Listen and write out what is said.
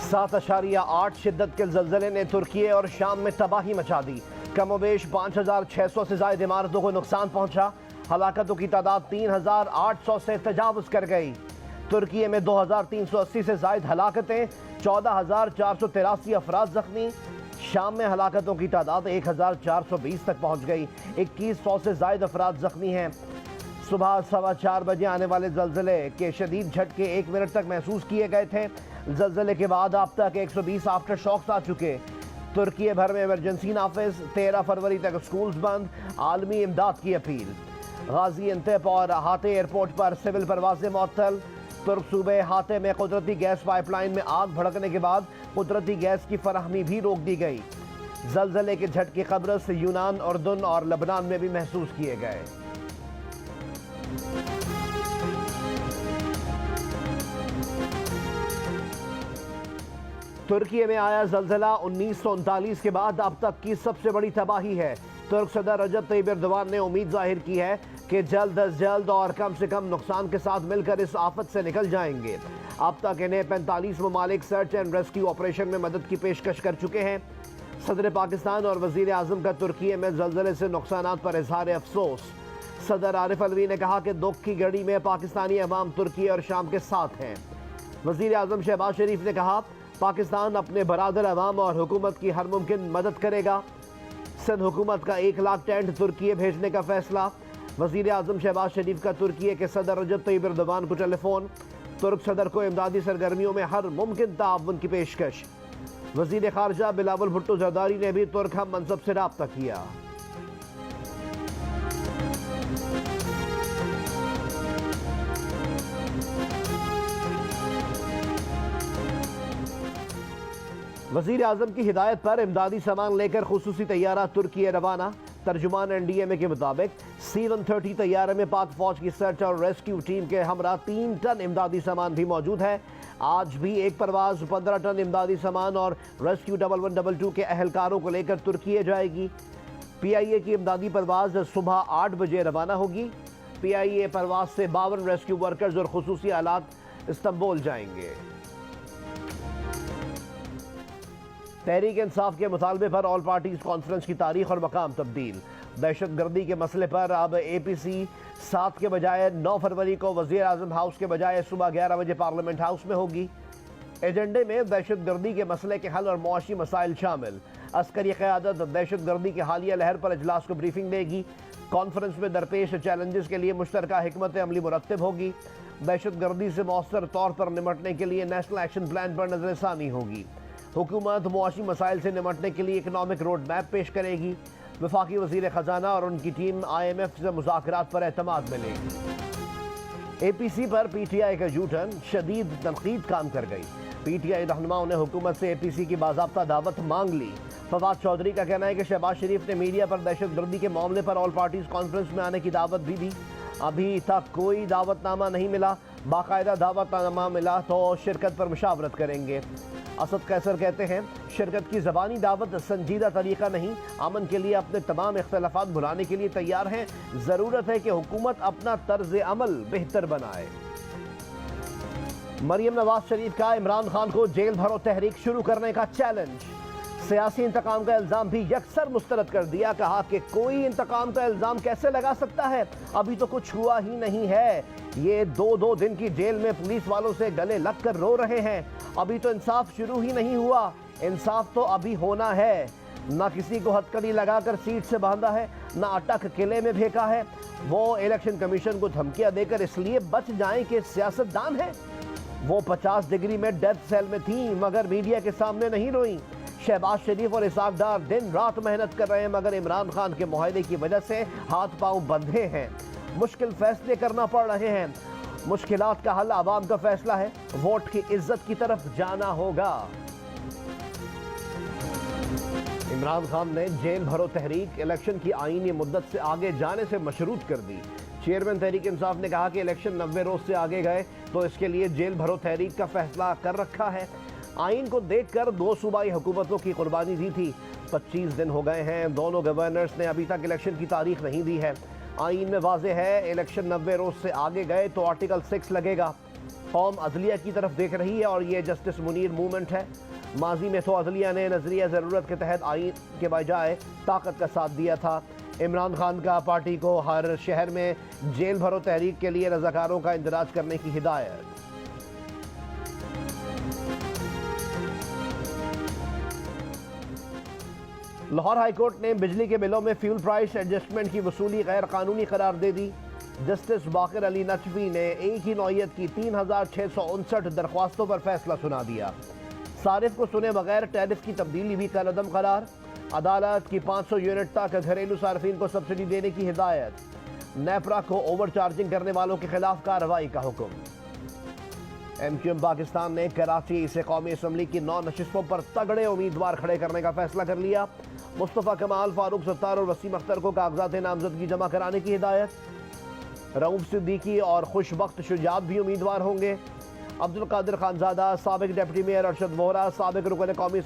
7.8 शिद्दत के ज़लज़ले ने तुर्की और शाम में तबाही मचा दी। कमोबेश 5,600 से ज़ायद इमारतों को नुकसान पहुंचा। हलाकतों की तादाद 3,800 से तजावुज़ कर गई। तुर्की में 2,380 से ज़ायद हलाकतें, 14,483 अफराद जख्मी। शाम में हलाकतों की तादाद 1,420 तक पहुँच गई। 2,100 से ज़ायद अफराद जख्मी हैं। सुबह 4:15 बजे आने वाले ज़लज़ले के शदीद झटके 1 मिनट तक महसूस किए गए थे। ज़लज़ले के बाद अब तक 120 आफ्टर शॉक्स आ चुके। तुर्की भर में इमरजेंसी नाफिज, 13 फरवरी तक स्कूल्स बंद, आलमी इमदाद की अपील। गाजी अंतेप और हाते एयरपोर्ट पर सिविल परवाजें मुअत्तल। तुर्क सूबे हाते में कुदरती गैस पाइपलाइन में आग भड़कने के बाद कुदरती गैस की फराहमी भी रोक दी गई। ज़लज़ले के झटके कब्रस, यूनान, उर्दुन और लबनान में भी महसूस किए गए। तुर्की में आया ज़लज़ला 1939 के बाद अब तक की सबसे बड़ी तबाही है। तुर्क सदर रजब तय्यिप एर्दोगान ने उम्मीद जाहिर की है कि जल्द अज जल्द और कम से कम नुकसान के साथ मिलकर इस आफत से निकल जाएंगे। अब तक इन्हें 45 ममालिक सर्च एंड रेस्क्यू ऑपरेशन में मदद की पेशकश कर चुके हैं। सदर पाकिस्तान और वज़ीर आज़म का तुर्की में ज़लज़ले से नुकसानात पर इज़हार अफसोस। सदर आरिफ अलवी ने कहा कि दुख की घड़ी में पाकिस्तानी अवाम तुर्की और शाम के साथ हैं। वज़ीर आज़म शहबाज शरीफ ने कहा पाकिस्तान अपने बरादर अवाम और हुकूमत की हर मुमकिन मदद करेगा। सिंध हुकूमत का 1 लाख टेंट तुर्की भेजने का फैसला। वज़ीर आज़म शहबाज शरीफ का तुर्की के सदर रजब तय्यिप एर्दोगान को टेलीफोन। तुर्क सदर को इमदादी सरगर्मियों में हर मुमकिन ताउन की पेशकश। वज़ीर खारजा बिलावल भुट्टो जरदारी ने भी तुर्क हम मनसब से राब्ता किया। वज़ीर आज़म की हिदायत पर इमदादी सामान लेकर खुसूसी तैयारा तुर्की रवाना। तर्जुमान NDMA के मुताबिक C-130 तैयारे में पाक फौज की सर्च और रेस्क्यू टीम के हमरा 3 टन इमदादी सामान भी मौजूद है। आज भी एक परवाज 15 टन इमदादी सामान और रेस्क्यू 1112 के अहलकारों को लेकर तुर्की जाएगी। PIA की इमदादी परवाज सुबह 8 बजे रवाना होगी। PIA परवाज से 52 रेस्क्यू वर्कर्स और खुसूसी आलात इस्तांबुल जाएंगे। तहरीक इंसाफ के मुतालबे पर ऑल पार्टीज कॉन्फ्रेंस की तारीख और मकाम तब्दील। दहशत गर्दी के मसले पर अब APC 7 के बजाय 9 फरवरी को वज़ीर आज़म हाउस के बजाय सुबह 11 बजे पार्लियामेंट हाउस में होगी। एजेंडे में दहशत गर्दी के मसले के हल और मुआशी मसाइल शामिल। अस्करी क़यादत दहशत गर्दी की हालिया लहर पर इजलास को ब्रीफिंग देगी। कॉन्फ्रेंस में दरपेश चैलेंजेस के लिए मुश्तरका हिकमत अमली मुरत्तिब होगी। दहशत गर्दी से मौसर तौर पर निमटने के लिए नेशनल एक्शन प्लान पर नजरसानी होगी। हुकूमत मुआशी मसाइल से निमटने के लिए इकनॉमिक रोड मैप पेश करेगी। वफाकी वज़ीर ख़जाना और उनकी टीम IMF से मुज़ाकरात पर एतमाद मिलेगी। APC पर PTI का यूटर्न, शदीद तनकीद काम कर गई। PTI रहनुमाओं ने हुकूमत से APC की बाज़ाब्ता दावत मांग ली। फवाद चौधरी का कहना है कि शहबाज शरीफ ने मीडिया पर दहशत गर्दी के मामले पर ऑल पार्टीज कॉन्फ्रेंस में आने की दावत भी दी। अभी तक कोई दावतनामा नहीं मिला। बाकायदा दावतनामा मिला तो शिरकत पर मुशावरत करेंगे। असद कैसर कहते हैं शिरकत की ज़बानी दावत संजीदा तरीका नहीं। अमन के लिए अपने तमाम इख्तलाफात भुलाने के लिए तैयार हैं। ज़रूरत है कि हुकूमत अपना तर्ज अमल बेहतर बनाए। मरियम नवाज शरीफ का इमरान खान को जेल भरो तहरीक शुरू करने का चैलेंज। सियासी इंतकाम का इल्ज़ाम भी यकसर मुस्तरद कर दिया। कहा कि कोई इंतकाम का इल्ज़ाम कैसे लगा सकता है, अभी तो कुछ हुआ ही नहीं है। ये 2-2 दिन की जेल में पुलिस वालों से गले लग कर रो रहे हैं। अभी तो इंसाफ शुरू ही नहीं हुआ। इंसाफ तो अभी होना है। ना किसी को हथकड़ी लगाकर सीट से बांधा है, ना अटक किले में फेंका है। वो इलेक्शन कमीशन को धमकियां देकर इसलिए बच जाएं कि सियासतदान है। वो 50 डिग्री में डेथ सेल में थी मगर मीडिया के सामने नहीं रोई। शहबाज शरीफ और इसाक डार दिन रात मेहनत कर रहे हैं मगर इमरान खान के मुआहदे की वजह से हाथ पांव बंधे हैं। मुश्किल फैसले करना पड़ रहे हैं। मुश्किलात का हल आवाम का फैसला है। वोट की इज्जत की तरफ जाना होगा। इमरान खान ने जेल भरो तहरीक इलेक्शन की आईनी मुद्दत से आगे जाने से मशरूत कर दी। चेयरमैन तहरीक इंसाफ ने कहा कि इलेक्शन 90 रोज से आगे गए तो इसके लिए जेल भरो तहरीक का फैसला कर रखा है। आइन को देखकर 2 सूबाई हुकूमतों की कुर्बानी दी थी। 25 दिन हो गए हैं। दोनों गवर्नर्स ने अभी तक इलेक्शन की तारीख नहीं दी है। आइन में वाज़ेह है इलेक्शन 90 रोज से आगे गए तो आर्टिकल 6 लगेगा। कौम अदलिया की तरफ देख रही है और ये जस्टिस मुनीर मूवमेंट है। माजी में तो अदलिया ने नजरिया ज़रूरत के तहत आइन के बजाय ताकत का साथ दिया था। इमरान खान का पार्टी को हर शहर में जेल भरो तहरीक के लिए रजाकारों का इंदराज करने की हिदायत। लाहौर हाईकोर्ट ने बिजली के बिलों में फ्यूल प्राइस एडजस्टमेंट की वसूली गैर कानूनी करार दे दी। जस्टिस बाकर अली नकवी ने एक ही नौयत की 3659 दरख्वास्तों पर फैसला सुना दिया। सारिफ को सुने बगैर टैरिफ की तब्दीली भी कलअदम करार। अदालत की 500 यूनिट तक घरेलू सार्फिन को सब्सिडी देने की हिदायत। नेपरा को ओवर चार्जिंग करने वालों के खिलाफ कार्रवाई का हुक्म। MQM पाकिस्तान ने कराची से कौमी असम्बली की 9 नशिस्तों पर तगड़े उम्मीदवार खड़े करने का फैसला कर लिया। मुस्तफ़ा कमाल, फारूक सत्तार और वसीम अख्तर को कागजात नामजदगी जमा कराने की हिदायत। रऊफ सिद्दीकी और खुशबख्त शुजात भी उम्मीदवार होंगे। अब्दुल कादिर खानजादा, साबिक डिप्टी मेयर अरशद वोहरा, साबिक रुकन कौमी